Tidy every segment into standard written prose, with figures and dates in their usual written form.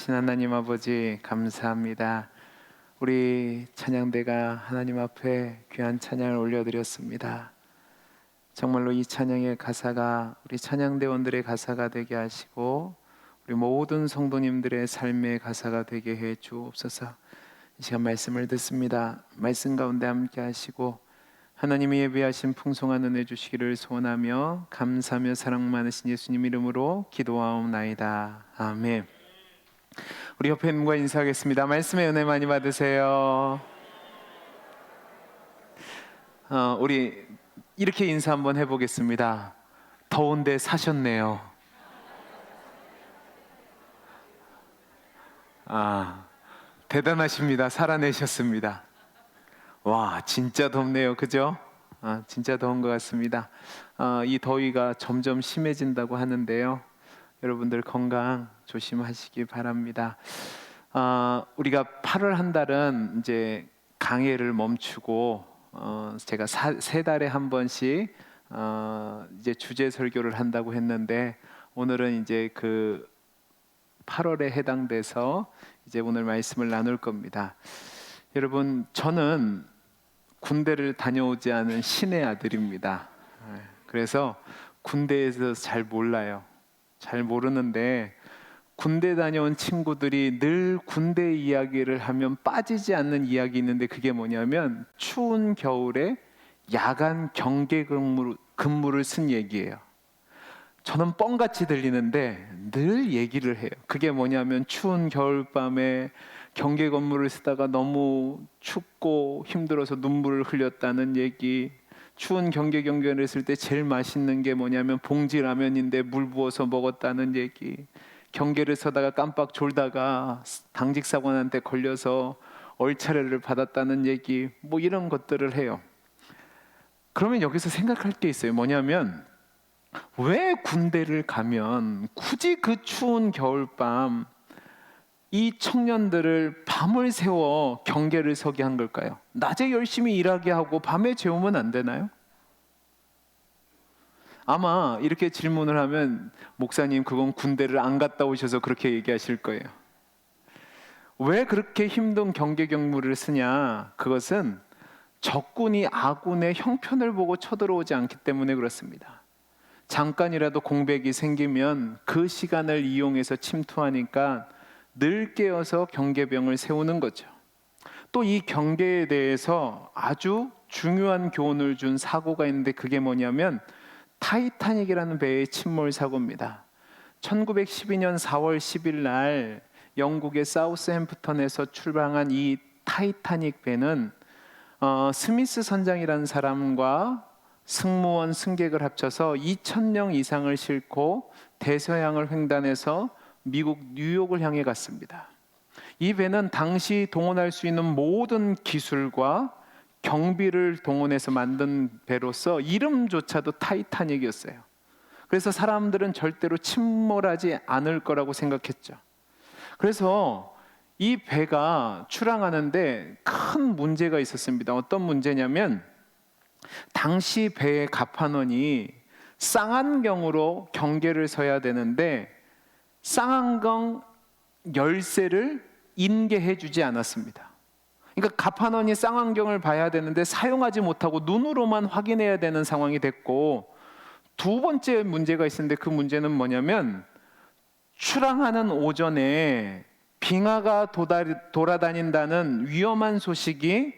살아계신 하나님 아버지 감사합니다. 우리 찬양대가 하나님 앞에 귀한 찬양을 올려드렸습니다. 정말로 이 찬양의 가사가 우리 찬양대원들의 가사가 되게 하시고 우리 모든 성도님들의 삶의 가사가 되게 해 주옵소서. 이 시간 말씀을 듣습니다. 말씀 가운데 함께 하시고 하나님이 예비하신 풍성한 은혜 주시기를 소원하며 감사하며 사랑 많으신 예수님 이름으로 기도하옵나이다. 아멘. 우리 옆에 있는 분과 인사하겠습니다. 말씀의 은혜 많이 받으세요. 우리 이렇게 인사 한번 해보겠습니다. 더운데 사셨네요. 대단하십니다. 살아내셨습니다. 와, 진짜 덥네요. 그죠? 진짜 더운 것 같습니다. 이 더위가 점점 심해진다고 하는데요. 여러분들 건강 조심하시기 바랍니다. 우리가 8월 한 달은 이제 강해를 멈추고 제가 세 달에 한 번씩 이제 주제 설교를 한다고 했는데 오늘은 이제 그 8월에 해당돼서 이제 오늘 말씀을 나눌 겁니다. 여러분, 저는 군대를 다녀오지 않은 신의 아들입니다. 그래서 군대에서 잘 몰라요. 잘 모르는데 군대 다녀온 친구들이 늘 군대 이야기를 하면 빠지지 않는 이야기 있는데 그게 뭐냐면 추운 겨울에 야간 경계 근무를 쓴 얘기예요. 저는 뻥같이 들리는데 늘 얘기를 해요. 그게 뭐냐면 추운 겨울밤에 경계 근무를 쓰다가 너무 춥고 힘들어서 눈물을 흘렸다는 얘기, 추운 경계를 했을 때 제일 맛있는 게 뭐냐면 봉지 라면인데 물 부어서 먹었다는 얘기, 경계를 서다가 깜빡 졸다가 당직 사관한테 걸려서 얼차례를 받았다는 얘기, 뭐 이런 것들을 해요. 그러면 여기서 생각할 게 있어요. 뭐냐면 왜 군대를 가면 굳이 그 추운 겨울밤 이 청년들을 밤을 새워 경계를 서게 한 걸까요? 낮에 열심히 일하게 하고 밤에 재우면 안 되나요? 아마 이렇게 질문을 하면 목사님 그건 군대를 안 갔다 오셔서 그렇게 얘기하실 거예요. 왜 그렇게 힘든 경계 경무를 쓰냐? 그것은 적군이 아군의 형편을 보고 쳐들어오지 않기 때문에 그렇습니다. 잠깐이라도 공백이 생기면 그 시간을 이용해서 침투하니까 늘 깨어서 경계병을 세우는 거죠. 또 이 경계에 대해서 아주 중요한 교훈을 준 사고가 있는데 그게 뭐냐면 타이타닉이라는 배의 침몰 사고입니다. 1912년 4월 10일 날 영국의 사우스햄프턴에서 출항한 이 타이타닉 배는 스미스 선장이라는 사람과 승무원, 승객을 합쳐서 2,000명 이상을 싣고 대서양을 횡단해서 미국 뉴욕을 향해 갔습니다. 이 배는 당시 동원할 수 있는 모든 기술과 경비를 동원해서 만든 배로서 이름조차도 타이타닉이었어요. 그래서 사람들은 절대로 침몰하지 않을 거라고 생각했죠. 그래서 이 배가 출항하는데 큰 문제가 있었습니다. 어떤 문제냐면 당시 배의 갑판원이 쌍안경으로 경계를 서야 되는데 쌍안경 열쇠를 인계해 주지 않았습니다. 그러니까 갑판원이 쌍안경을 봐야 되는데 사용하지 못하고 눈으로만 확인해야 되는 상황이 됐고, 두 번째 문제가 있었는데 그 문제는 뭐냐면 출항하는 오전에 빙하가 돌아다닌다는 위험한 소식이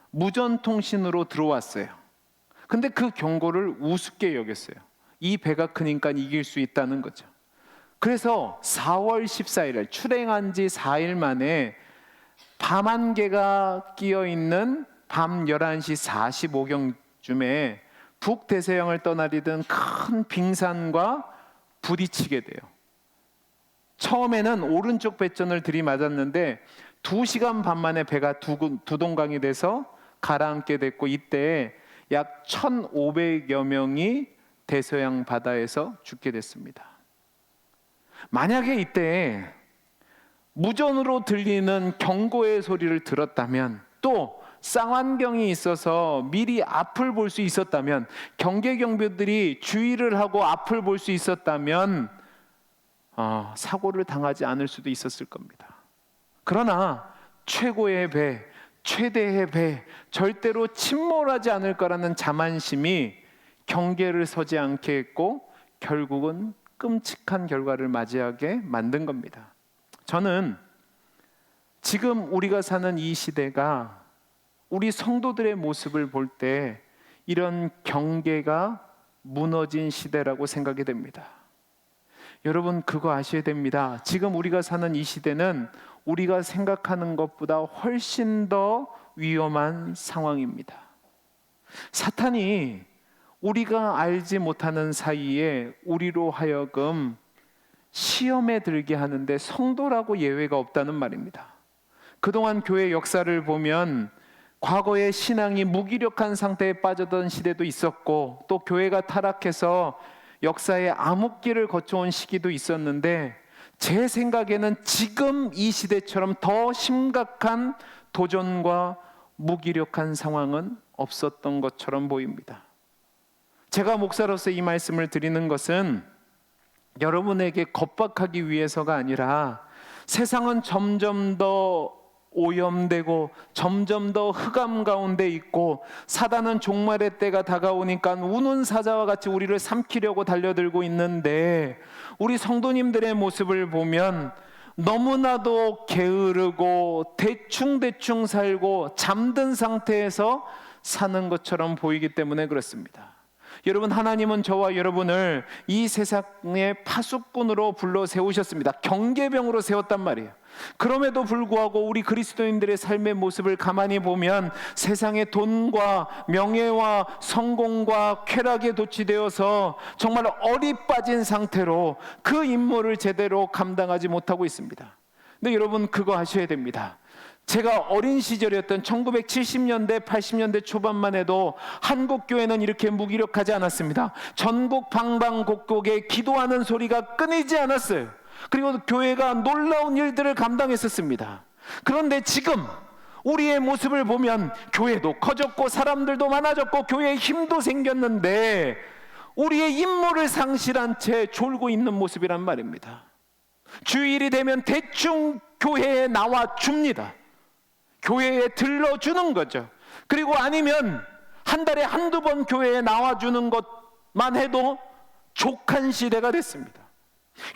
무전통신으로 들어왔어요. 근데 그 경고를 우습게 여겼어요. 이 배가 크니까 이길 수 있다는 거죠. 그래서 4월 14일 출행한 지 4일 만에 밤 안개가 끼어있는 밤 11시 45경쯤에 북대서양을 떠나리던 큰 빙산과 부딪히게 돼요. 처음에는 오른쪽 배전을 들이맞았는데 2시간 반 만에 배가 두동강이 돼서 가라앉게 됐고, 이때 약 1,500여 명이 대서양 바다에서 죽게 됐습니다. 만약에 이때 무전으로 들리는 경고의 소리를 들었다면, 또 쌍안경이 있어서 미리 앞을 볼 수 있었다면, 경계경비들이 주의를 하고 앞을 볼 수 있었다면 사고를 당하지 않을 수도 있었을 겁니다. 그러나 최고의 배, 최대의 배, 절대로 침몰하지 않을 거라는 자만심이 경계를 서지 않게 했고 결국은 끔찍한 결과를 맞이하게 만든 겁니다. 저는 지금 우리가 사는 이 시대가 우리 성도들의 모습을 볼 때 이런 경계가 무너진 시대라고 생각이 됩니다. 여러분, 그거 아셔야 됩니다. 지금 우리가 사는 이 시대는 우리가 생각하는 것보다 훨씬 더 위험한 상황입니다. 사탄이 우리가 알지 못하는 사이에 우리로 하여금 시험에 들게 하는데 성도라고 예외가 없다는 말입니다. 그동안 교회 역사를 보면 과거에 신앙이 무기력한 상태에 빠졌던 시대도 있었고 또 교회가 타락해서 역사의 암흑기를 거쳐온 시기도 있었는데 제 생각에는 지금 이 시대처럼 더 심각한 도전과 무기력한 상황은 없었던 것처럼 보입니다. 제가 목사로서 이 말씀을 드리는 것은 여러분에게 겁박하기 위해서가 아니라 세상은 점점 더 오염되고 점점 더 흑암 가운데 있고 사단은 종말의 때가 다가오니까 우는 사자와 같이 우리를 삼키려고 달려들고 있는데 우리 성도님들의 모습을 보면 너무나도 게으르고 대충 살고 잠든 상태에서 사는 것처럼 보이기 때문에 그렇습니다. 여러분, 하나님은 저와 여러분을 이 세상의 파수꾼으로 불러 세우셨습니다. 경계병으로 세웠단 말이에요. 그럼에도 불구하고 우리 그리스도인들의 삶의 모습을 가만히 보면 세상의 돈과 명예와 성공과 쾌락에 도취되어서 정말 얼이 빠진 상태로 그 임무를 제대로 감당하지 못하고 있습니다. 근데 여러분, 그거 아셔야 됩니다. 제가 어린 시절이었던 1970년대 80년대 초반만 해도 한국교회는 이렇게 무기력하지 않았습니다. 전국 방방곡곡에 기도하는 소리가 끊이지 않았어요. 그리고 교회가 놀라운 일들을 감당했었습니다. 그런데 지금 우리의 모습을 보면 교회도 커졌고 사람들도 많아졌고 교회에 힘도 생겼는데 우리의 임무를 상실한 채 졸고 있는 모습이란 말입니다. 주일이 되면 대충 교회에 나와 줍니다. 교회에 들러주는 거죠. 그리고 아니면 한 달에 한두 번 교회에 나와주는 것만 해도 족한 시대가 됐습니다.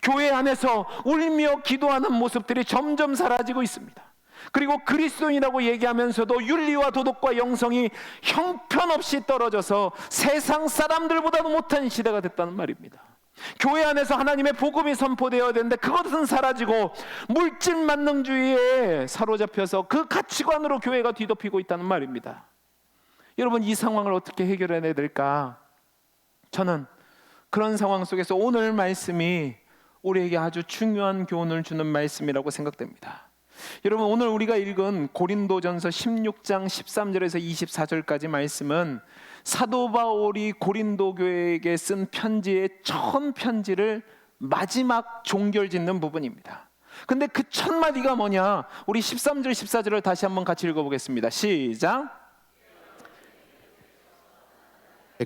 교회 안에서 울며 기도하는 모습들이 점점 사라지고 있습니다. 그리고 그리스도인이라고 얘기하면서도 윤리와 도덕과 영성이 형편없이 떨어져서 세상 사람들보다도 못한 시대가 됐다는 말입니다. 교회 안에서 하나님의 복음이 선포되어야 되는데 그것은 사라지고 물질 만능주의에 사로잡혀서 그 가치관으로 교회가 뒤덮이고 있다는 말입니다. 여러분, 이 상황을 어떻게 해결해내야 될까? 저는 그런 상황 속에서 오늘 말씀이 우리에게 아주 중요한 교훈을 주는 말씀이라고 생각됩니다. 여러분, 오늘 우리가 읽은 고린도전서 16장 13절에서 24절까지 말씀은 사도 바울이 고린도 교회에게 쓴 편지의 첫 편지를 마지막 종결짓는 부분입니다. 근데 그 첫 마디가 뭐냐? 우리 13절 14절을 다시 한번 같이 읽어보겠습니다. 시작.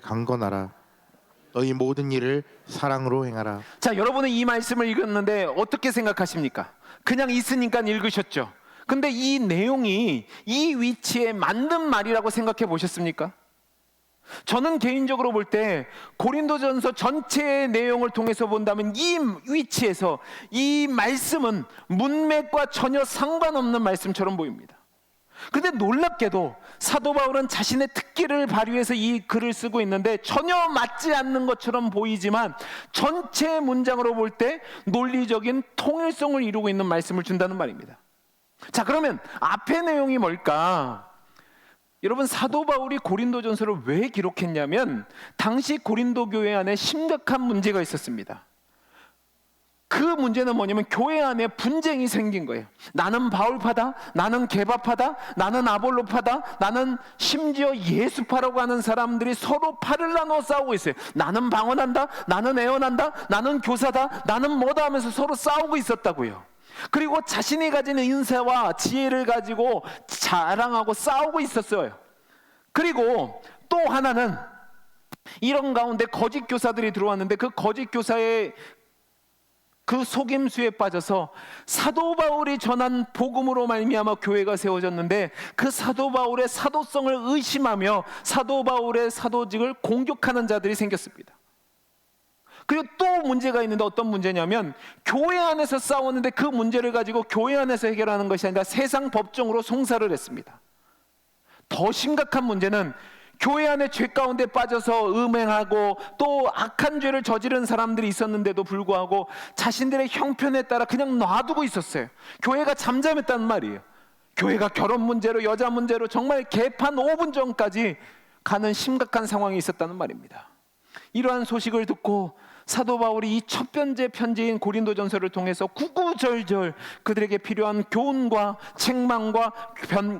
강건하라. 너희 모든 일을 사랑으로 행하라. 자, 여러분은 이 말씀을 읽었는데 어떻게 생각하십니까? 그냥 있으니까 읽으셨죠. 근데 이 내용이 이 위치에 맞는 말이라고 생각해 보셨습니까? 저는 개인적으로 볼 때 고린도전서 전체의 내용을 통해서 본다면 이 위치에서 이 말씀은 문맥과 전혀 상관없는 말씀처럼 보입니다. 근데 놀랍게도 사도 바울은 자신의 특기를 발휘해서 이 글을 쓰고 있는데 전혀 맞지 않는 것처럼 보이지만 전체 문장으로 볼 때 논리적인 통일성을 이루고 있는 말씀을 준다는 말입니다. 자, 그러면 앞의 내용이 뭘까? 여러분, 사도 바울이 고린도전서를 왜 기록했냐면 당시 고린도 교회 안에 심각한 문제가 있었습니다. 그 문제는 뭐냐면 교회 안에 분쟁이 생긴 거예요. 나는 바울파다, 나는 게바파다, 나는 아볼로파다, 나는 심지어 예수파라고 하는 사람들이 서로 팔을 나눠 싸우고 있어요. 나는 방언한다, 나는 애언한다, 나는 교사다, 나는 뭐다 하면서 서로 싸우고 있었다고요. 그리고 자신이 가진 인사와 지혜를 가지고 자랑하고 싸우고 있었어요. 그리고 또 하나는 이런 가운데 거짓 교사들이 들어왔는데 그 거짓 교사의 그 속임수에 빠져서 사도 바울이 전한 복음으로 말미암아 교회가 세워졌는데, 그 사도 바울의 사도성을 의심하며 사도 바울의 사도직을 공격하는 자들이 생겼습니다. 그리고 또 문제가 있는데, 어떤 문제냐면 교회 안에서 싸웠는데 그 문제를 가지고 교회 안에서 해결하는 것이 아니라 세상 법정으로 송사를 했습니다. 더 심각한 문제는 교회 안에 죄 가운데 빠져서 음행하고 또 악한 죄를 저지른 사람들이 있었는데도 불구하고 자신들의 형편에 따라 그냥 놔두고 있었어요. 교회가 잠잠했다는 말이에요. 교회가 결혼 문제로, 여자 문제로 정말 개판 5분 전까지 가는 심각한 상황이 있었다는 말입니다. 이러한 소식을 듣고 사도 바울이 이 첫 번째 편지인 고린도전서를 통해서 구구절절 그들에게 필요한 교훈과 책망과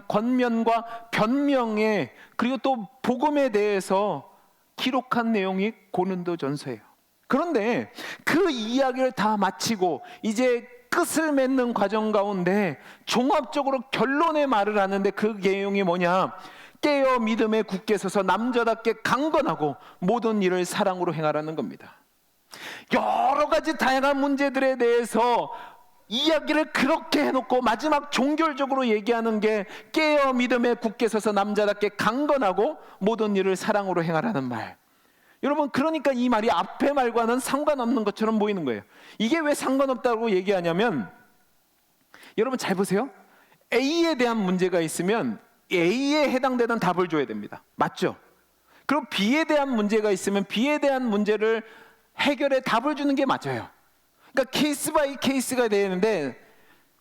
권면과 변명에, 그리고 또 복음에 대해서 기록한 내용이 고린도전서예요. 그런데 그 이야기를 다 마치고 이제 끝을 맺는 과정 가운데 종합적으로 결론의 말을 하는데, 그 내용이 뭐냐? 깨어 믿음에 굳게 서서 남자답게 강건하고 모든 일을 사랑으로 행하라는 겁니다. 여러 가지 다양한 문제들에 대해서 이야기를 그렇게 해놓고 마지막 종결적으로 얘기하는 게 깨어 믿음에 굳게 서서 남자답게 강건하고 모든 일을 사랑으로 행하라는 말. 여러분, 그러니까 이 말이 앞의 말과는 상관없는 것처럼 보이는 거예요. 이게 왜 상관없다고 얘기하냐면, 여러분 잘 보세요. A에 대한 문제가 있으면 A에 해당되는 답을 줘야 됩니다. 맞죠? 그리고 B에 대한 문제가 있으면 B에 대한 문제를 해결해 답을 주는 게 맞아요. 그러니까 케이스 바이 케이스가 되는데,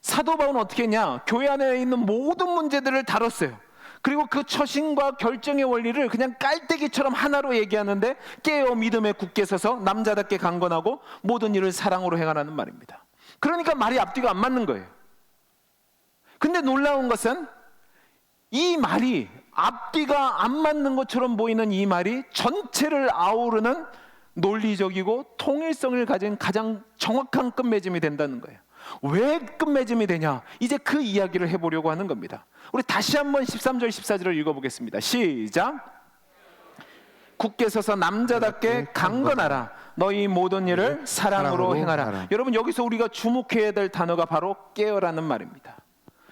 사도 바울은 어떻게 했냐? 교회 안에 있는 모든 문제들을 다뤘어요. 그리고 그 처신과 결정의 원리를 그냥 깔때기처럼 하나로 얘기하는데, 깨어 믿음에 굳게 서서 남자답게 강건하고 모든 일을 사랑으로 행하라는 말입니다. 그러니까 말이 앞뒤가 안 맞는 거예요. 근데 놀라운 것은 이 말이 앞뒤가 안 맞는 것처럼 보이는 이 말이 전체를 아우르는 논리적이고 통일성을 가진 가장 정확한 끝맺음이 된다는 거예요. 왜 끝맺음이 되냐? 이제 그 이야기를 해보려고 하는 겁니다. 우리 다시 한번 13절 14절을 읽어보겠습니다. 시작. 굳게 서서 남자답게 강건하라. 너희 모든 일을 사랑으로 행하라. 여러분, 여기서 우리가 주목해야 될 단어가 바로 깨어라는 말입니다.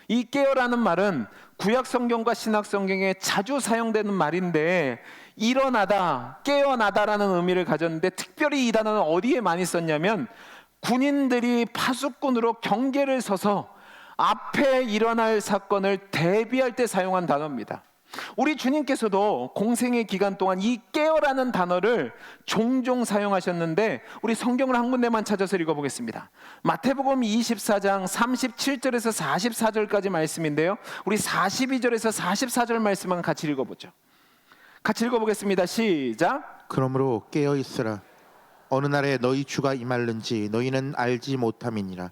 이 깨어라는 말은 구약 성경과 신약 성경에 자주 사용되는 말인데, 일어나다, 깨어나다라는 의미를 가졌는데, 특별히 이 단어는 어디에 많이 썼냐면 군인들이 파수꾼으로 경계를 서서 앞에 일어날 사건을 대비할 때 사용한 단어입니다. 우리 주님께서도 공생의 기간 동안 이 깨어라는 단어를 종종 사용하셨는데, 우리 성경을 한 군데만 찾아서 읽어보겠습니다. 마태복음 24장 37절에서 44절까지 말씀인데요, 우리 42절에서 44절 말씀만 같이 읽어보죠. 같이 읽어보겠습니다. 시작. 그러므로 깨어 있으라. 어느 날에 너희 주가 임할는지 너희는 알지 못함이니라.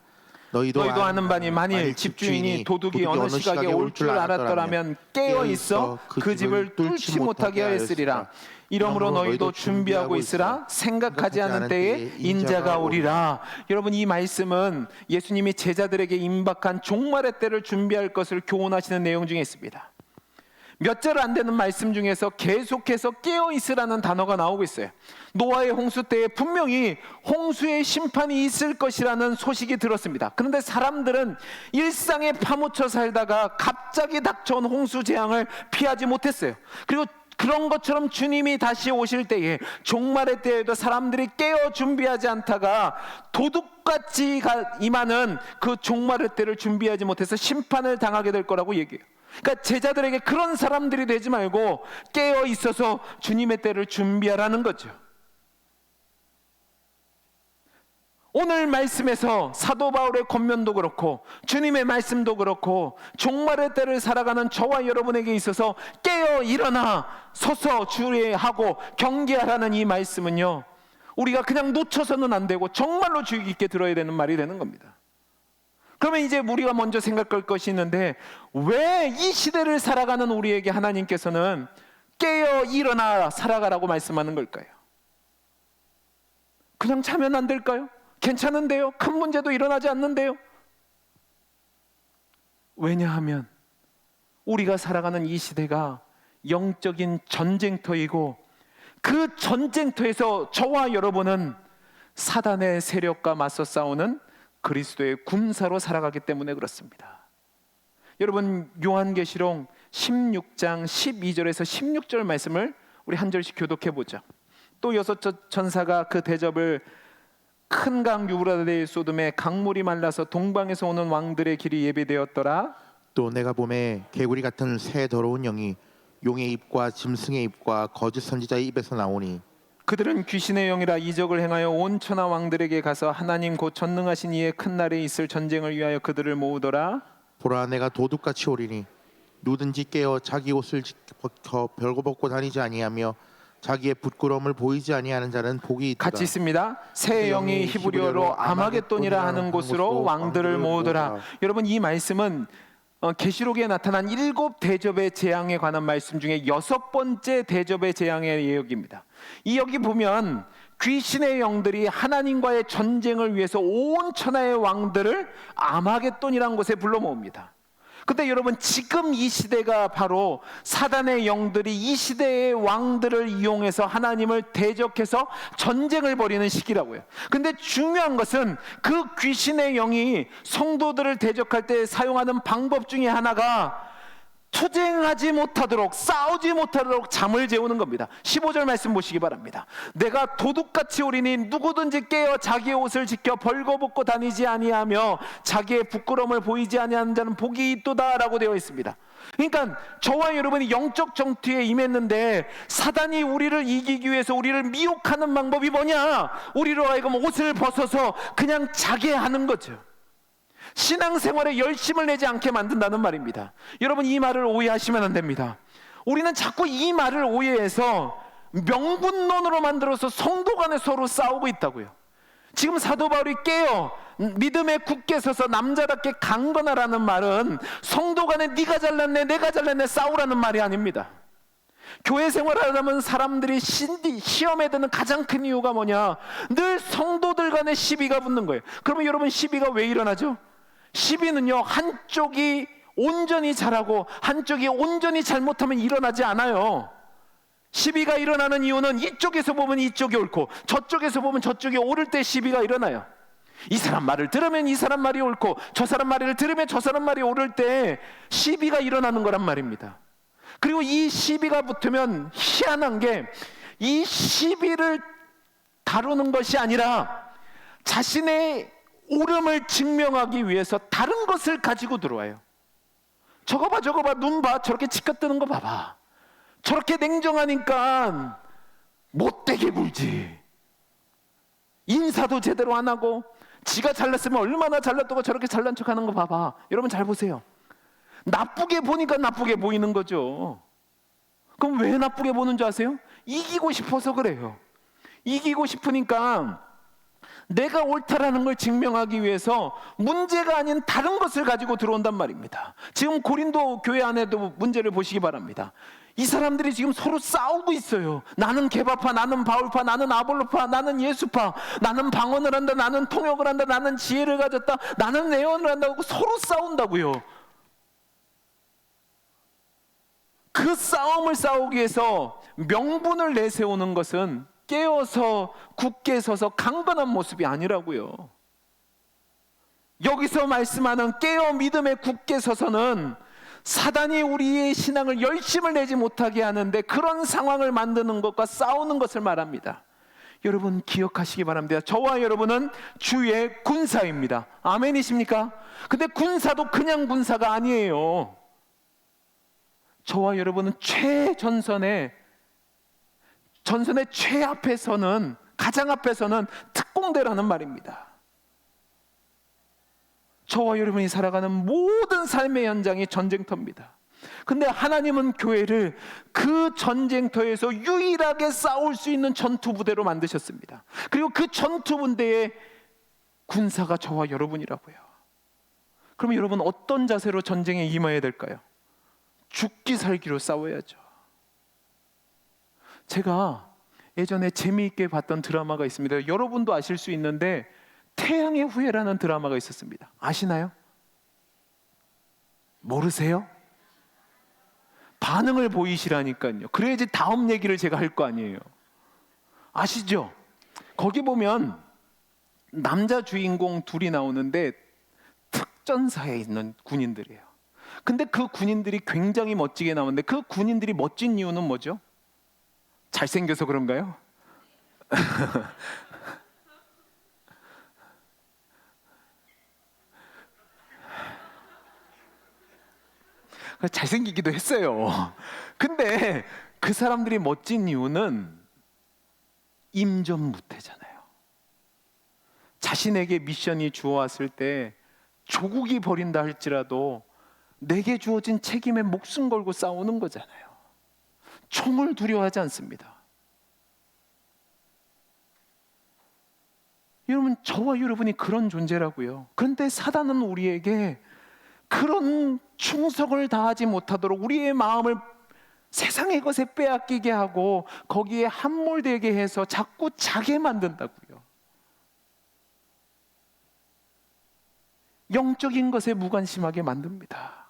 너희도 아는 바니 만일 집주인이 도둑이 어느 시각에 올 줄 알았더라면 깨어 있어 그 집을 뚫지 못하게 하였으리라. 이러므로 너희도 준비하고 있으라. 생각하지 않은 때에 인자가 오리라. 여러분, 이 말씀은 예수님이 제자들에게 임박한 종말의 때를 준비할 것을 교훈하시는 내용 중에 있습니다. 몇 절 안 되는 말씀 중에서 계속해서 깨어 있으라는 단어가 나오고 있어요. 노아의 홍수 때에 분명히 홍수의 심판이 있을 것이라는 소식이 들었습니다. 그런데 사람들은 일상에 파묻혀 살다가 갑자기 닥쳐온 홍수 재앙을 피하지 못했어요. 그리고 그런 것처럼 주님이 다시 오실 때에, 종말의 때에도 사람들이 깨어 준비하지 않다가 도둑같이 임하는 그 종말의 때를 준비하지 못해서 심판을 당하게 될 거라고 얘기해요. 그러니까 제자들에게 그런 사람들이 되지 말고 깨어 있어서 주님의 때를 준비하라는 거죠. 오늘 말씀에서 사도 바울의 권면도 그렇고 주님의 말씀도 그렇고 종말의 때를 살아가는 저와 여러분에게 있어서 깨어 일어나 서서 주의하고 경계하라는 이 말씀은요, 우리가 그냥 놓쳐서는 안 되고 정말로 주의 깊게 들어야 되는 말이 되는 겁니다. 그러면 이제 우리가 먼저 생각할 것이 있는데, 왜 이 시대를 살아가는 우리에게 하나님께서는 깨어 일어나 살아가라고 말씀하는 걸까요? 그냥 자면 안 될까요? 괜찮은데요? 큰 문제도 일어나지 않는데요? 왜냐하면 우리가 살아가는 이 시대가 영적인 전쟁터이고, 그 전쟁터에서 저와 여러분은 사단의 세력과 맞서 싸우는 그리스도의 군사로 살아가기 때문에 그렇습니다. 여러분, 요한계시록 16장 12절에서 16절 말씀을 우리 한 절씩 교독해 보죠. 또 여섯 천사가 그 대접을 큰 강 유브라데에 쏟음에 강물이 말라서 동방에서 오는 왕들의 길이 예비되었더라. 또 내가 봄에 개구리 같은 새 더러운 영이 용의 입과 짐승의 입과 거짓 선지자의 입에서 나오니 그들은 귀신의 영이라 이적을 행하여 온 천하 왕들에게 가서 하나님 곧 전능하신 이의 큰 날에 있을 전쟁을 위하여 그들을 모으더라. 보라, 내가 도둑같이 오리니 누든지 깨어 자기 옷을 벗겨 벌거벗고 다니지 아니하며 자기의 부끄러움을 보이지 아니하는 자는 복이 있다. 같이 있습니다. 새 영이 히브리어로 아마겟돈이라 하는 곳으로 왕들을 모으더라. 여러분, 이 말씀은 계시록에 나타난 7 대접의 재앙에 관한 말씀 중에 6번째 대접의 재앙의 예역입니다. 이 여기 보면 귀신의 영들이 하나님과의 전쟁을 위해서 온 천하의 왕들을 아마겟돈이라는 곳에 불러 모읍니다. 근데 여러분, 지금 이 시대가 바로 사단의 영들이 이 시대의 왕들을 이용해서 하나님을 대적해서 전쟁을 벌이는 시기라고요. 근데 중요한 것은 그 귀신의 영이 성도들을 대적할 때 사용하는 방법 중에 하나가 투쟁하지 못하도록, 싸우지 못하도록 잠을 재우는 겁니다. 15절 말씀 보시기 바랍니다. 내가 도둑같이 오리니 누구든지 깨어 자기의 옷을 지켜 벌거벗고 다니지 아니하며 자기의 부끄러움을 보이지 아니하는 자는 복이 있도다 라고 되어 있습니다. 그러니까 저와 여러분이 영적 정투에 임했는데 사단이 우리를 이기기 위해서 우리를 미혹하는 방법이 뭐냐? 우리로 하여금 옷을 벗어서 그냥 자게 하는 거죠. 신앙생활에 열심을 내지 않게 만든다는 말입니다. 여러분, 이 말을 오해하시면 안 됩니다. 우리는 자꾸 이 말을 오해해서 명분론으로 만들어서 성도 간에 서로 싸우고 있다고요. 지금 사도 바울이 깨어 믿음에 굳게 서서 남자답게 강건하라는 말은 성도 간에 네가 잘났네 내가 잘났네 싸우라는 말이 아닙니다. 교회 생활하려면 사람들이 시험에 드는 가장 큰 이유가 뭐냐? 늘 성도들 간에 시비가 붙는 거예요. 그러면 여러분, 시비가 왜 일어나죠? 시비는요, 한쪽이 온전히 잘하고 한쪽이 온전히 잘못하면 일어나지 않아요. 시비가 일어나는 이유는 이쪽에서 보면 이쪽이 옳고 저쪽에서 보면 저쪽이 옳을 때 시비가 일어나요. 이 사람 말을 들으면 이 사람 말이 옳고 저 사람 말을 들으면 저 사람 말이 옳을 때 시비가 일어나는 거란 말입니다. 그리고 이 시비가 붙으면 희한한 게 이 시비를 다루는 것이 아니라 자신의 옳음을 증명하기 위해서 다른 것을 가지고 들어와요. 저거 봐 눈 봐, 저렇게 치켜뜨는 거 봐봐, 저렇게 냉정하니까 못되게 굴지, 인사도 제대로 안 하고 지가 잘났으면 얼마나 잘났다고 저렇게 잘난 척하는 거 봐봐. 여러분 잘 보세요. 나쁘게 보니까 나쁘게 보이는 거죠. 그럼 왜 나쁘게 보는 줄 아세요? 이기고 싶어서 그래요. 이기고 싶으니까 내가 옳다라는 걸 증명하기 위해서 문제가 아닌 다른 것을 가지고 들어온단 말입니다. 지금 고린도 교회 안에도 문제를 보시기 바랍니다. 이 사람들이 지금 서로 싸우고 있어요. 나는 개바파, 나는 바울파, 나는 아볼로파, 나는 예수파, 나는 방언을 한다, 나는 통역을 한다, 나는 지혜를 가졌다, 나는 예언을 한다고 서로 싸운다고요. 그 싸움을 싸우기 위해서 명분을 내세우는 것은 깨어서 굳게 서서 강건한 모습이 아니라고요. 여기서 말씀하는 깨어 믿음에 굳게 서서는 사단이 우리의 신앙을 열심을 내지 못하게 하는데 그런 상황을 만드는 것과 싸우는 것을 말합니다. 여러분 기억하시기 바랍니다. 저와 여러분은 주의 군사입니다. 아멘이십니까? 근데 군사도 그냥 군사가 아니에요. 저와 여러분은 최전선의 최앞에서는, 가장 앞에서는 특공대라는 말입니다. 저와 여러분이 살아가는 모든 삶의 현장이 전쟁터입니다. 근데 하나님은 교회를 그 전쟁터에서 유일하게 싸울 수 있는 전투부대로 만드셨습니다. 그리고 그 전투부대의 군사가 저와 여러분이라고요. 그럼 여러분 어떤 자세로 전쟁에 임해야 될까요? 죽기 살기로 싸워야죠. 제가 예전에 재미있게 봤던 드라마가 있습니다. 여러분도 아실 수 있는데 태양의 후예라는 드라마가 있었습니다. 아시나요? 모르세요? 반응을 보이시라니까요. 그래야지 다음 얘기를 제가 할 거 아니에요. 아시죠? 거기 보면 남자 주인공 둘이 나오는데 특전사에 있는 군인들이에요. 근데 그 군인들이 굉장히 멋지게 나오는데 그 군인들이 멋진 이유는 뭐죠? 잘생겨서 그런가요? 잘생기기도 했어요. 근데 그 사람들이 멋진 이유는 임전무태잖아요. 자신에게 미션이 주어왔을 때 조국이 버린다 할지라도 내게 주어진 책임에 목숨 걸고 싸우는 거잖아요. 총을 두려워하지 않습니다. 여러분, 저와 여러분이 그런 존재라고요. 그런데 사단은 우리에게 그런 충성을 다하지 못하도록 우리의 마음을 세상의 것에 빼앗기게 하고 거기에 함몰되게 해서 자꾸 자게 만든다고요. 영적인 것에 무관심하게 만듭니다.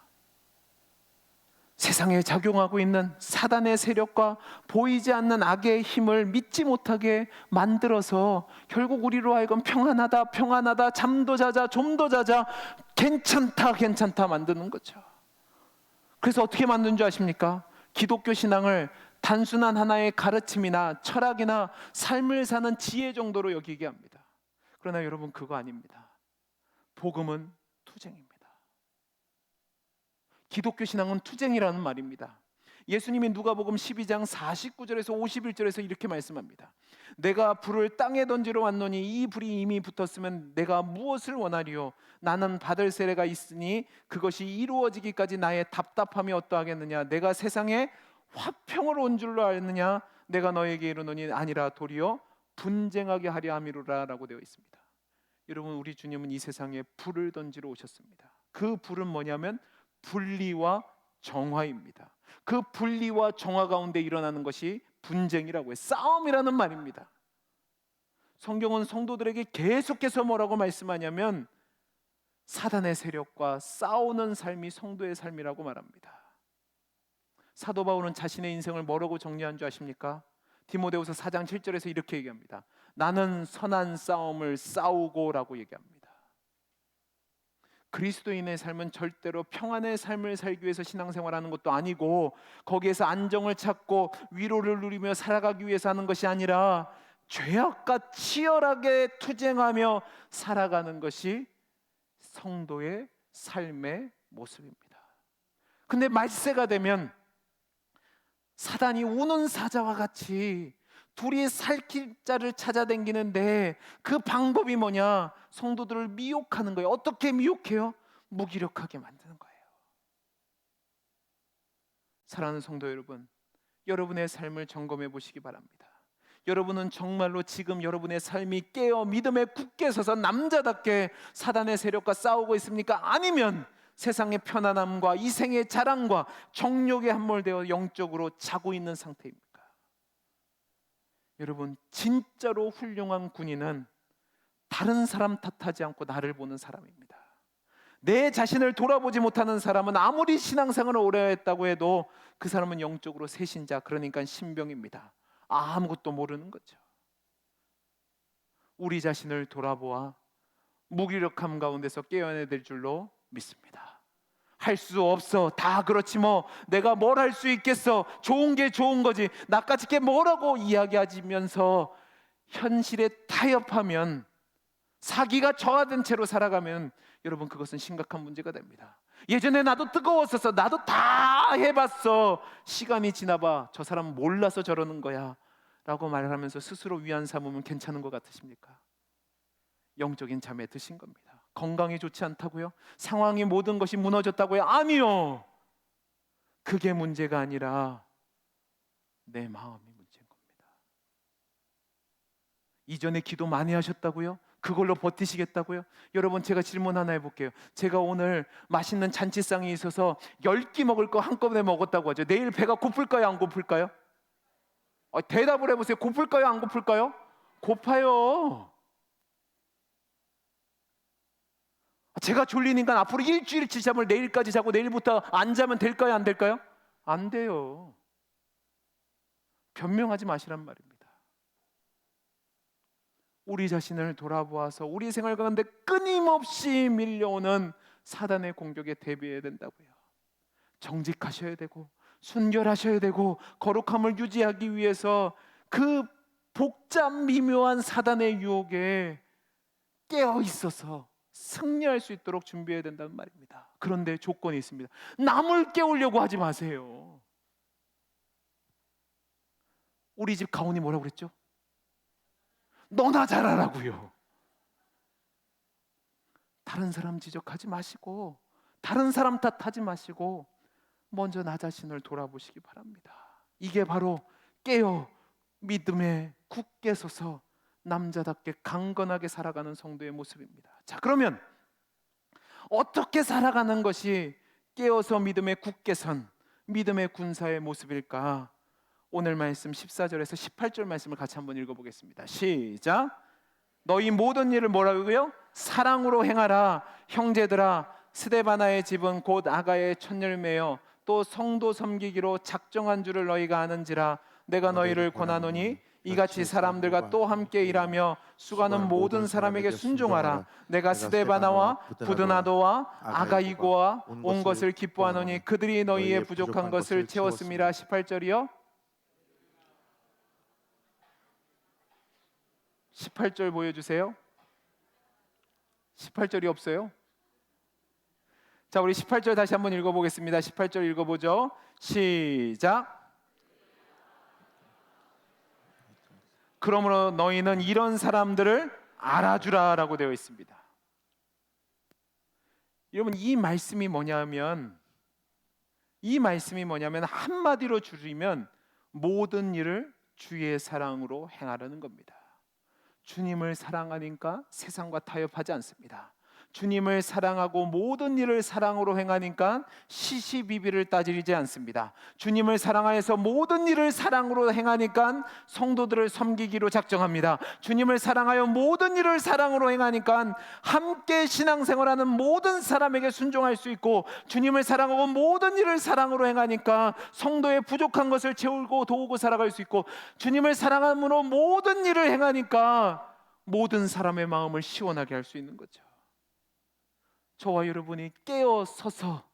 세상에 작용하고 있는 사단의 세력과 보이지 않는 악의 힘을 믿지 못하게 만들어서 결국 우리로 하여금 평안하다, 평안하다, 잠도 자자, 좀 더 자자, 괜찮다, 괜찮다 만드는 거죠. 그래서 어떻게 만든 줄 아십니까? 기독교 신앙을 단순한 하나의 가르침이나 철학이나 삶을 사는 지혜 정도로 여기게 합니다. 그러나 여러분, 그거 아닙니다. 복음은 투쟁입니다. 기독교 신앙은 투쟁이라는 말입니다. 예수님이 누가복음 12장 49절에서 51절에서 이렇게 말씀합니다. 내가 불을 땅에 던지러 왔노니 이 불이 이미 붙었으면 내가 무엇을 원하리요? 나는 받을 세례가 있으니 그것이 이루어지기까지 나의 답답함이 어떠하겠느냐? 내가 세상에 화평을 온 줄로 알느냐? 내가 너에게 이르노니 아니라 도리어 분쟁하게 하려 함이로라 라고 되어 있습니다. 여러분, 우리 주님은 이 세상에 불을 던지러 오셨습니다. 그 불은 뭐냐면 분리와 정화입니다. 그 분리와 정화 가운데 일어나는 것이 분쟁이라고 해요. 싸움이라는 말입니다. 성경은 성도들에게 계속해서 뭐라고 말씀하냐면 사단의 세력과 싸우는 삶이 성도의 삶이라고 말합니다. 사도 바울은 자신의 인생을 뭐라고 정리한 줄 아십니까? 디모데후서 4장 7절에서 이렇게 얘기합니다. 나는 선한 싸움을 싸우고 라고 얘기합니다. 그리스도인의 삶은 절대로 평안의 삶을 살기 위해서 신앙생활하는 것도 아니고 거기에서 안정을 찾고 위로를 누리며 살아가기 위해서 하는 것이 아니라 죄악과 치열하게 투쟁하며 살아가는 것이 성도의 삶의 모습입니다. 근데 말세가 되면 사단이 우는 사자와 같이 둘이 살길자를 찾아다니는데 그 방법이 뭐냐? 성도들을 미혹하는 거예요. 어떻게 미혹해요? 무기력하게 만드는 거예요. 사랑하는 성도 여러분, 여러분의 삶을 점검해 보시기 바랍니다. 여러분은 정말로 지금 여러분의 삶이 깨어 믿음에 굳게 서서 남자답게 사단의 세력과 싸우고 있습니까? 아니면 세상의 편안함과 이생의 자랑과 정욕에 함몰되어 영적으로 자고 있는 상태입니까? 여러분, 진짜로 훌륭한 군인은 다른 사람 탓하지 않고 나를 보는 사람입니다. 내 자신을 돌아보지 못하는 사람은 아무리 신앙생활을 오래 했다고 해도 그 사람은 영적으로 새신자, 그러니까 신병입니다. 아무것도 모르는 거죠. 우리 자신을 돌아보아 무기력함 가운데서 깨어나야 될 줄로 믿습니다. 할 수 없어, 다 그렇지 뭐, 내가 뭘 할 수 있겠어, 좋은 게 좋은 거지, 나까짓 게 뭐라고 이야기하면서 현실에 타협하면, 사기가 저하된 채로 살아가면 여러분, 그것은 심각한 문제가 됩니다. 예전에 나도 뜨거웠었어, 나도 다 해봤어, 시간이 지나봐 저 사람 몰라서 저러는 거야 라고 말하면서 스스로 위안 삼으면 괜찮은 것 같으십니까? 영적인 잠에 드신 겁니다. 건강이 좋지 않다고요? 상황이 모든 것이 무너졌다고요? 아니요. 그게 문제가 아니라 내 마음이 문제인 겁니다. 이전에 기도 많이 하셨다고요? 그걸로 버티시겠다고요? 여러분, 제가 질문 하나 해볼게요. 제가 오늘 맛있는 잔치상이 있어서 10끼 먹을 거 한꺼번에 먹었다고 하죠. 내일 배가 고플까요? 안 고플까요? 대답을 해보세요. 고플까요? 안 고플까요? 고파요. 제가 졸리니까 앞으로 일주일치 잠을 내일까지 자고 내일부터 안 자면 될까요? 안 될까요? 안 돼요. 변명하지 마시란 말입니다. 우리 자신을 돌아보아서 우리 생활 가운데 끊임없이 밀려오는 사단의 공격에 대비해야 된다고요. 정직하셔야 되고 순결하셔야 되고 거룩함을 유지하기 위해서 그 복잡 미묘한 사단의 유혹에 깨어 있어서 승리할 수 있도록 준비해야 된다는 말입니다. 그런데 조건이 있습니다. 남을 깨우려고 하지 마세요. 우리 집 가훈이 뭐라고 그랬죠? 너나 잘하라고요. 다른 사람 지적하지 마시고 다른 사람 탓하지 마시고 먼저 나 자신을 돌아보시기 바랍니다. 이게 바로 깨어 믿음에 굳게 서서 남자답게 강건하게 살아가는 성도의 모습입니다. 자, 그러면 어떻게 살아가는 것이 깨어서 믿음에 굳게 선 믿음의 군사의 모습일까? 오늘 말씀 14절에서 18절 말씀을 같이 한번 읽어보겠습니다. 시작. 너희 모든 일을 뭐라고요? 사랑으로 행하라. 형제들아, 스데바나의 집은 곧 아가의 첫열매요 또 성도 섬기기로 작정한 줄을 너희가 아는지라. 내가 너희를 권하노니 이같이 사람들과 또 함께 일하며 수고하는 모든 사람에게 순종하라. 내가 스데바나와 부드나도와 아가이고와 온 것을 기뻐하노니 그들이 너희의 부족한 것을 채웠음이라. 18절이요. 18절 보여주세요. 18절이 없어요? 자, 우리 18절 다시 한번 읽어보겠습니다. 18절 읽어보죠. 시작. 그러므로 너희는 이런 사람들을 알아주라라고 되어 있습니다. 여러분, 이 말씀이 뭐냐면 한마디로 줄이면 모든 일을 주의 사랑으로 행하라는 겁니다. 주님을 사랑하니까 세상과 타협하지 않습니다. 주님을 사랑하고 모든 일을 사랑으로 행하니까 시시비비를 따지지 않습니다. 주님을 사랑하여서 모든 일을 사랑으로 행하니까 성도들을 섬기기로 작정합니다. 주님을 사랑하여 모든 일을 사랑으로 행하니까 함께 신앙생활하는 모든 사람에게 순종할 수 있고, 주님을 사랑하고 모든 일을 사랑으로 행하니까 성도의 부족한 것을 채우고 도우고 살아갈 수 있고, 주님을 사랑함으로 모든 일을 행하니까 모든 사람의 마음을 시원하게 할 수 있는 거죠. 저와 여러분이 깨어 서서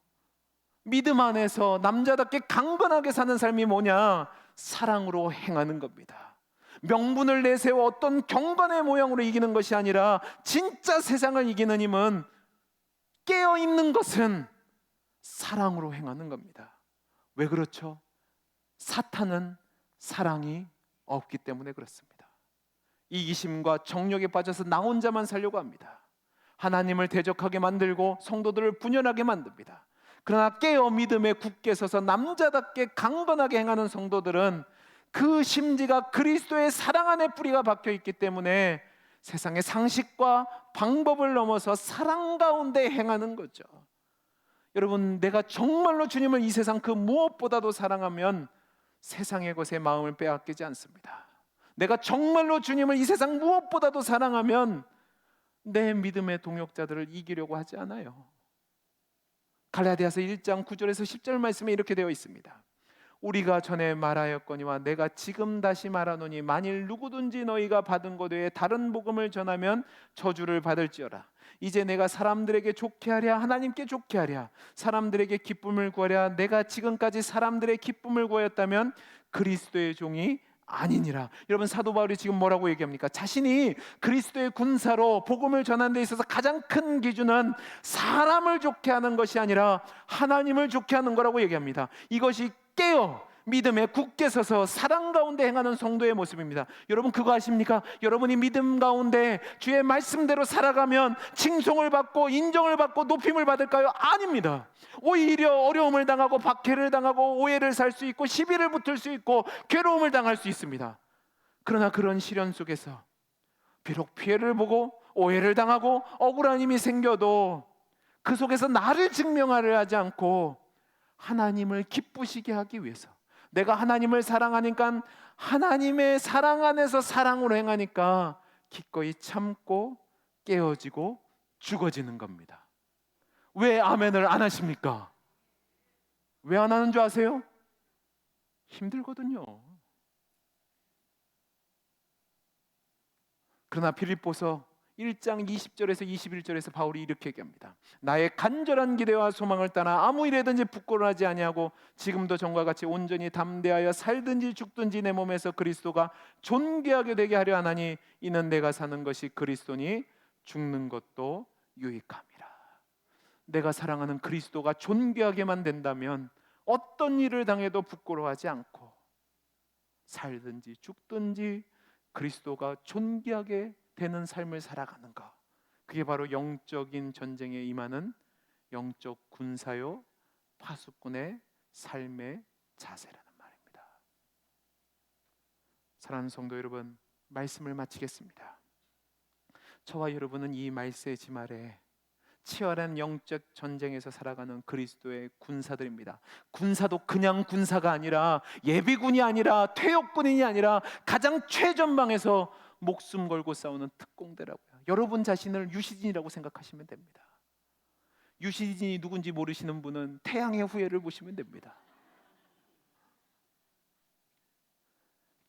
믿음 안에서 남자답게 강건하게 사는 삶이 뭐냐? 사랑으로 행하는 겁니다. 명분을 내세워 어떤 경건의 모양으로 이기는 것이 아니라 진짜 세상을 이기는 힘은 깨어 있는 것은 사랑으로 행하는 겁니다. 왜 그렇죠? 사탄은 사랑이 없기 때문에 그렇습니다. 이기심과 정욕에 빠져서 나 혼자만 살려고 합니다. 하나님을 대적하게 만들고 성도들을 분열하게 만듭니다. 그러나 깨어 믿음에 굳게 서서 남자답게 강건하게 행하는 성도들은 그 심지가 그리스도의 사랑 안에 뿌리가 박혀 있기 때문에 세상의 상식과 방법을 넘어서 사랑 가운데 행하는 거죠. 여러분, 내가 정말로 주님을 이 세상 그 무엇보다도 사랑하면 세상의 것에 마음을 빼앗기지 않습니다. 내가 정말로 주님을 이 세상 무엇보다도 사랑하면 내 믿음의 동역자들을 이기려고 하지 않아요. 갈라디아서 1장 9절에서 10절 말씀에 이렇게 되어 있습니다. 우리가 전에 말하였거니와 내가 지금 다시 말하노니 만일 누구든지 너희가 받은 것 외에 다른 복음을 전하면 저주를 받을지어라. 이제 내가 사람들에게 좋게 하랴 하나님께 좋게 하랴 사람들에게 기쁨을 구하랴 내가 지금까지 사람들의 기쁨을 구하였다면 그리스도의 종이 아니니라. 여러분, 사도 바울이 지금 뭐라고 얘기합니까? 자신이 그리스도의 군사로 복음을 전하는 데 있어서 가장 큰 기준은 사람을 좋게 하는 것이 아니라 하나님을 좋게 하는 거라고 얘기합니다. 이것이 깨어 믿음에 굳게 서서 사랑 가운데 행하는 성도의 모습입니다. 여러분, 그거 아십니까? 여러분이 믿음 가운데 주의 말씀대로 살아가면 칭송을 받고 인정을 받고 높임을 받을까요? 아닙니다. 오히려 어려움을 당하고 박해를 당하고 오해를 살 수 있고 시비를 붙을 수 있고 괴로움을 당할 수 있습니다. 그러나 그런 시련 속에서 비록 피해를 보고 오해를 당하고 억울한 힘이 생겨도 그 속에서 나를 증명하려 하지 않고 하나님을 기쁘시게 하기 위해서, 내가 하나님을 사랑하니까 하나님의 사랑 안에서 사랑으로 행하니까 기꺼이 참고 깨어지고 죽어지는 겁니다. 왜 아멘을 안 하십니까? 왜 안 하는 줄 아세요? 힘들거든요. 그러나 빌립보서 1장 20절에서 21절에서 바울이 이렇게 얘기합니다. 나의 간절한 기대와 소망을 따라 아무 일에든지 부끄러워하지 아니하고 지금도 전과 같이 온전히 담대하여 살든지 죽든지 내 몸에서 그리스도가 존귀하게 되게 하려 하나니 이는 내가 사는 것이 그리스도니 죽는 것도 유익함이라. 내가 사랑하는 그리스도가 존귀하게만 된다면 어떤 일을 당해도 부끄러워하지 않고 살든지 죽든지 그리스도가 존귀하게 되는 삶을 살아가는 것, 그게 바로 영적인 전쟁에 임하는 영적 군사요 파수꾼의 삶의 자세라는 말입니다. 사랑하는 성도 여러분, 말씀을 마치겠습니다. 저와 여러분은 이 말세지 말에 치열한 영적 전쟁에서 살아가는 그리스도의 군사들입니다. 군사도 그냥 군사가 아니라 예비군이 아니라 퇴역군인이 아니라 가장 최전방에서 목숨 걸고 싸우는 특공대라고요. 여러분 자신을 유시진이라고 생각하시면 됩니다. 유시진이 누군지 모르시는 분은 태양의 후예를 보시면 됩니다.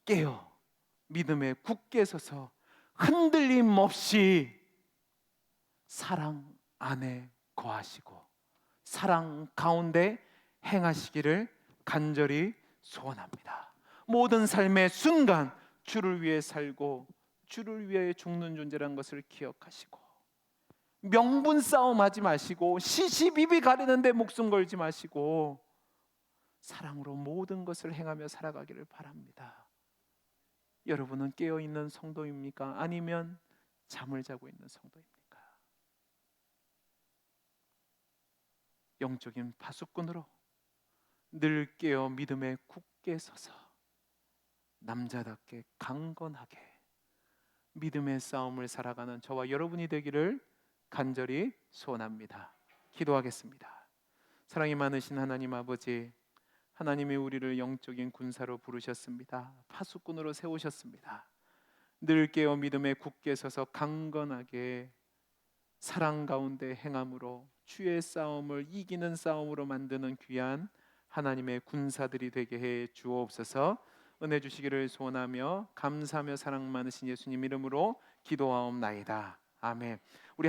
깨어 믿음에 굳게 서서 흔들림 없이 사랑 안에 거하시고 사랑 가운데 행하시기를 간절히 소원합니다. 모든 삶의 순간 주를 위해 살고 주를 위해 죽는 존재라는 것을 기억하시고 명분 싸움하지 마시고 시시비비 가리는데 목숨 걸지 마시고 사랑으로 모든 것을 행하며 살아가기를 바랍니다. 여러분은 깨어있는 성도입니까? 아니면 잠을 자고 있는 성도입니까? 영적인 파수꾼으로 늘 깨어 믿음에 굳게 서서 남자답게 강건하게 믿음의 싸움을 살아가는 저와 여러분이 되기를 간절히 소원합니다. 기도하겠습니다. 사랑이 많으신 하나님 아버지, 하나님이 우리를 영적인 군사로 부르셨습니다. 파수꾼으로 세우셨습니다. 늘 깨어 믿음에 굳게 서서 강건하게 사랑 가운데 행함으로 주의 싸움을 이기는 싸움으로 만드는 귀한 하나님의 군사들이 되게 해 주옵소서. 은혜 주시기를 소원하며 감사하며 사랑 많으신 예수님 이름으로 기도하옵나이다. 아멘. 우리